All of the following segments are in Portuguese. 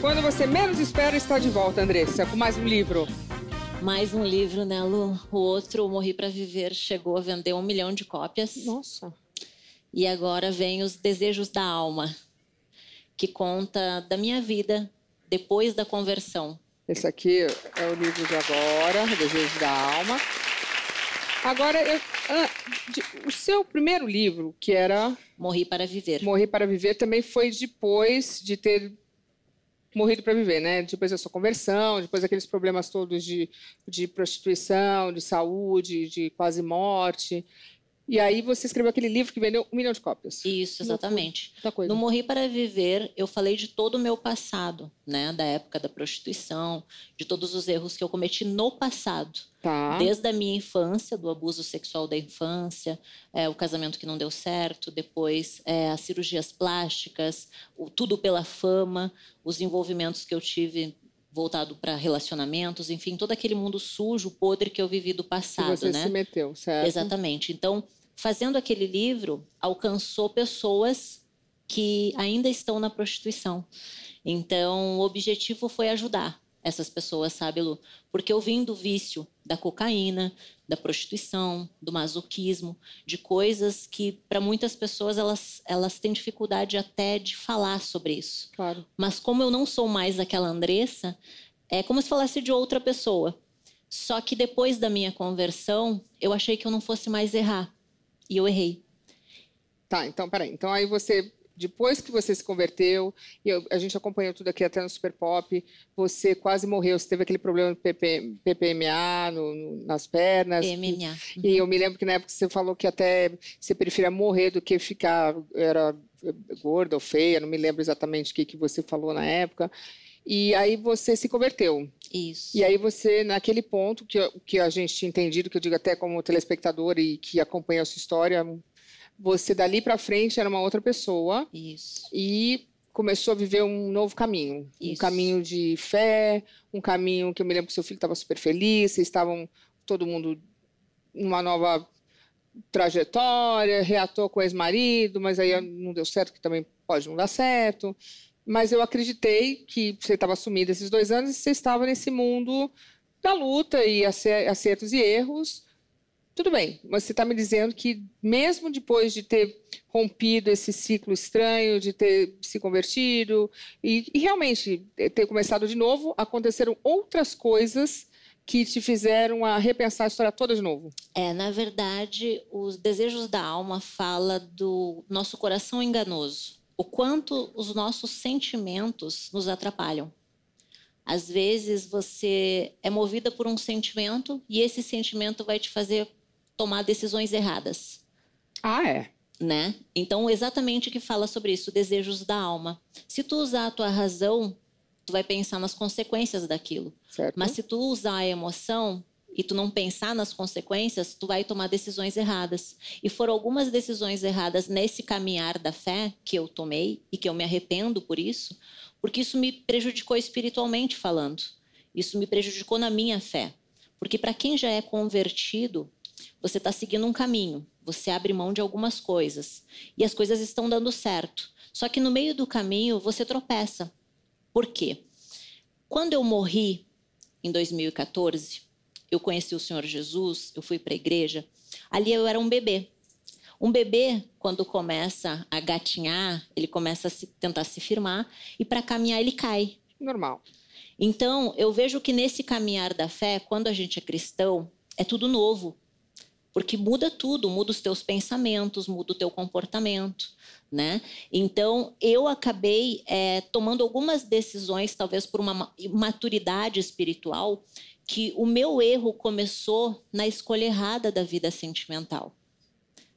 Quando você menos espera, está de volta, Andressa, com mais um livro. Mais um livro, né, Lu? O outro, o Morri para Viver, chegou a vender 1 milhão de cópias. Nossa. E agora vem Os Desejos da Alma, que conta da minha vida depois da conversão. Esse aqui é o livro de agora, Desejos da Alma. Agora, o seu primeiro livro, que era... Morri para Viver. Morri para Viver, também foi depois de ter morrido para viver, né? Depois da sua conversão, depois daqueles problemas todos de prostituição, de saúde, de quase morte. E aí você escreveu aquele livro que vendeu 1 milhão de cópias. Isso, exatamente. Coisa. No Morri para Viver, eu falei de todo o meu passado, né? Da época da prostituição, de todos os erros que eu cometi no passado. Tá. Desde a minha infância, do abuso sexual da infância, o casamento que não deu certo, depois as cirurgias plásticas, tudo pela fama, os envolvimentos que eu tive voltado para relacionamentos, enfim, todo aquele mundo sujo, podre que eu vivi do passado, que você né? se meteu, certo? Exatamente. Então, fazendo aquele livro, alcançou pessoas que ainda estão na prostituição. Então, o objetivo foi ajudar essas pessoas, sabe, Lu? Porque eu vim do vício da cocaína, da prostituição, do masoquismo, de coisas que, para muitas pessoas, elas têm dificuldade até de falar sobre isso. Claro. Mas como eu não sou mais aquela Andressa, é como se falasse de outra pessoa. Só que depois da minha conversão, eu achei que eu não fosse mais errar. E eu errei. Tá, então, peraí. Então, aí você... Depois que você se converteu, a gente acompanhou tudo aqui até no Super Pop, você quase morreu, você teve aquele problema de PPMA nas pernas. PMMA. E eu me lembro que na época você falou que até você preferia morrer do que ficar, era gorda ou feia, não me lembro exatamente o que você falou na época. E aí você se converteu. Isso. E aí você, naquele ponto que a gente tinha entendido, que eu digo até como telespectador e que acompanha a sua história... Você, dali para frente, era uma outra pessoa. Isso. E começou a viver um novo caminho. Isso. Um caminho de fé, um caminho que eu me lembro que seu filho estava super feliz, vocês estavam, todo mundo, numa nova trajetória, reatou com o ex-marido, mas aí não deu certo, que também pode não dar certo. Mas eu acreditei que você estava sumida esses 2 anos e você estava nesse mundo da luta e acertos e erros. Tudo bem, mas você está me dizendo que mesmo depois de ter rompido esse ciclo estranho, de ter se convertido e realmente ter começado de novo, aconteceram outras coisas que te fizeram a repensar a história toda de novo? Na verdade, Os Desejos da Alma fala do nosso coração enganoso. O quanto os nossos sentimentos nos atrapalham. Às vezes você é movida por um sentimento e esse sentimento vai te fazer tomar decisões erradas. Ah, é? Né? Então, exatamente o que fala sobre isso, Desejos da Alma. Se tu usar a tua razão, tu vai pensar nas consequências daquilo. Certo. Mas se tu usar a emoção e tu não pensar nas consequências, tu vai tomar decisões erradas. E foram algumas decisões erradas nesse caminhar da fé que eu tomei e que eu me arrependo por isso, porque isso me prejudicou espiritualmente falando. Isso me prejudicou na minha fé. Porque para quem já é convertido, você está seguindo um caminho, você abre mão de algumas coisas e as coisas estão dando certo. Só que no meio do caminho você tropeça. Por quê? Quando eu morri em 2014, eu conheci o Senhor Jesus, eu fui para a igreja, ali eu era um bebê. Um bebê, quando começa a gatinhar, ele começa a tentar se firmar e para caminhar ele cai. Normal. Então, eu vejo que nesse caminhar da fé, quando a gente é cristão, é tudo novo. Porque muda tudo, muda os teus pensamentos, muda o teu comportamento, né? Então, eu acabei tomando algumas decisões, talvez por uma maturidade espiritual, que o meu erro começou na escolha errada da vida sentimental,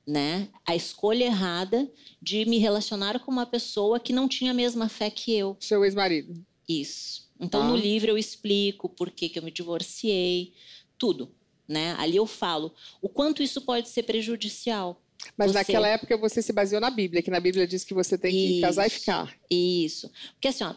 né? A escolha errada de me relacionar com uma pessoa que não tinha a mesma fé que eu. Seu ex-marido. Isso. Então, no livro eu explico por que eu me divorciei, tudo. Né? Ali eu falo o quanto isso pode ser prejudicial. Mas naquela época você se baseou na Bíblia, que na Bíblia diz que você tem que casar e ficar. Isso. Porque assim, ó,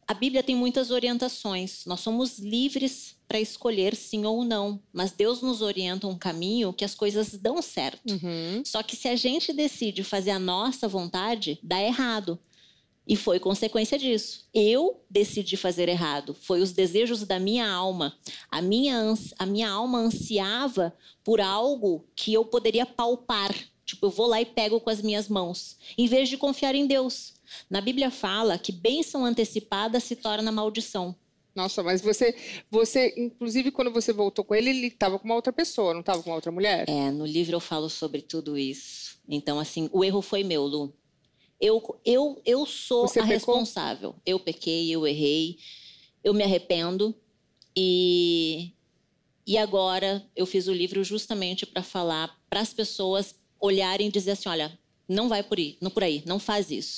a Bíblia tem muitas orientações. Nós somos livres para escolher sim ou não. Mas Deus nos orienta um caminho que as coisas dão certo. Uhum. Só que se a gente decide fazer a nossa vontade, dá errado. E foi consequência disso. Eu decidi fazer errado. Foi os desejos da minha alma. A minha alma ansiava por algo que eu poderia palpar. Tipo, eu vou lá e pego com as minhas mãos. Em vez de confiar em Deus. Na Bíblia fala que bênção antecipada se torna maldição. Nossa, mas você, inclusive, quando você voltou com ele estava com uma outra pessoa, não estava com uma outra mulher? No livro eu falo sobre tudo isso. Então, assim, o erro foi meu, Lu. Eu sou Você a pecou? responsável. Eu pequei, eu errei, eu me arrependo. E agora eu fiz o livro justamente para falar para as pessoas olharem e dizer assim, olha, não vai por aí, não faz isso.